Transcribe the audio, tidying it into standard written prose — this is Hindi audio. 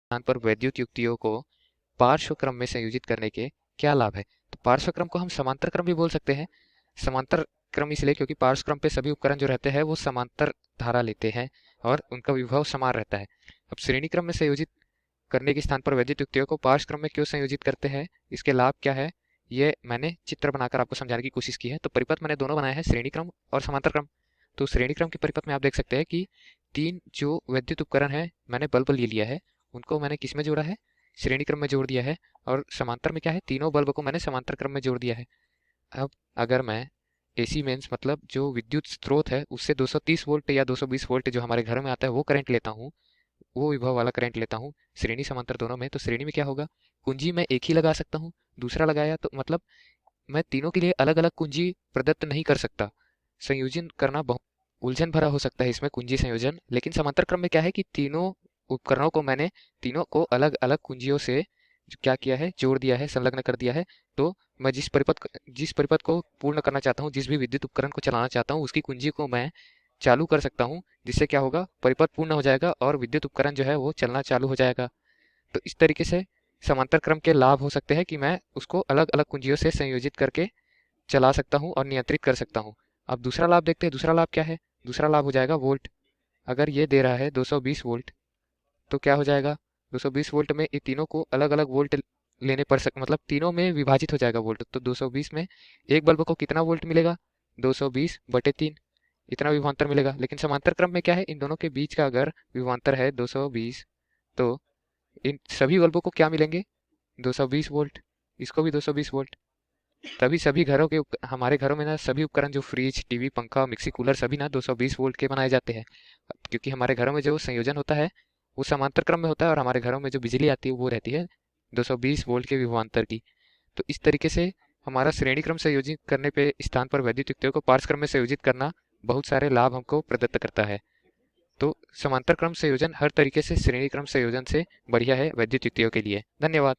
स्थान पर वैद्युत युक्तियों को पार्श्व क्रम में संयोजित करने के क्या लाभ है। तो पार्श्व क्रम को हम समांतर क्रम भी बोल सकते हैं। समांतर क्रम इसलिए क्योंकि पार्श्व क्रम पे सभी उपकरण जो रहते हैं वो समांतर धारा लेते हैं और उनका विभव समान रहता है। अब श्रेणी क्रम में संयोजित करने के स्थान पर वैद्युत युक्तियों को पार्श्व क्रम में क्यों संयोजित करते हैं, इसके लाभ क्या है, ये मैंने चित्र बनाकर आपको समझाने की कोशिश की है। तो परिपथ मैंने दोनों बनाए हैं, श्रेणी क्रम और समांतर क्रम। तो श्रेणी क्रम के परिपथ में आप देख सकते हैं कि तीन जो वैद्युत उपकरण है मैंने बल्ब ले लिया है, उनको मैंने किस में जोड़ा है, श्रेणी क्रम में जोड़ दिया है। और समांतर में क्या है, तीनों बल्ब को मैंने समांतर क्रम में जोड़ दिया है। अब अगर मैं एसी मेंस मतलब जो विद्युत स्रोत है उससे 230 वोल्ट या 220 वोल्ट जो हमारे घर में आता है वो करंट लेता हूँ, वो विभव वाला करंट लेता हूँ श्रेणी समांतर दोनों में, तो श्रेणी में क्या होगा, कुंजी मैं एक ही लगा सकता हूँ। दूसरा लगाया तो मतलब मैं तीनों के लिए अलग अलग कुंजी प्रदत्त नहीं कर सकता। संयोजन करना बहुत उलझन भरा हो सकता है इसमें कुंजी संयोजन। लेकिन समांतर क्रम में क्या है कि तीनों उपकरणों को मैंने तीनों को अलग अलग कुंजियों से क्या किया है, जोड़ दिया है, संलग्न कर दिया है। तो मैं जिस परिपथ को पूर्ण करना चाहता हूँ, जिस भी विद्युत उपकरण को चलाना चाहता हूँ, उसकी कुंजी को मैं चालू कर सकता हूँ, जिससे क्या होगा, परिपथ पूर्ण हो जाएगा और विद्युत उपकरण जो है वो चलना चालू हो जाएगा। तो इस तरीके से समांतर क्रम के लाभ हो सकते हैं कि मैं उसको अलग अलग कुंजियों से संयोजित करके चला सकता हूँ और नियंत्रित कर सकता हूँ। अब दूसरा लाभ देखते हैं, दूसरा लाभ क्या है। दूसरा लाभ हो जाएगा वोल्ट। अगर ये दे रहा है 220 वोल्ट, तो क्या हो जाएगा, 220 वोल्ट में ये तीनों को अलग अलग वोल्ट लेने पड़ सक मतलब तीनों में विभाजित हो जाएगा वोल्ट। तो 220 में एक बल्ब को कितना वोल्ट मिलेगा, 220/3, इतना विभवांतर मिलेगा। लेकिन समांतर क्रम में क्या है, इन दोनों के बीच का अगर विभवांतर है 220, तो इन सभी बल्बों को क्या मिलेंगे, 220 वोल्ट। इसको भी 220 वोल्ट। तभी सभी घरों के हमारे घरों में ना सभी उपकरण जो फ्रिज, टीवी, पंखा, मिक्सी, कूलर सभी ना 220 वोल्ट के बनाए जाते हैं। क्योंकि हमारे घरों में जो संयोजन होता है वो समांतर क्रम में होता है और हमारे घरों में जो बिजली आती है वो रहती है 220 वोल्ट के विभवांतर की। तो इस तरीके से हमारा श्रेणी क्रम संयोजित करने पे स्थान पर वैद्युत युक्तियों को पार्श्व क्रम में संयोजित करना बहुत सारे लाभ हमको प्रदत्त करता है। तो समांतर क्रम संयोजन हर तरीके से श्रेणी क्रम संयोजन से बढ़िया है वैद्युत युक्तियों के लिए। धन्यवाद।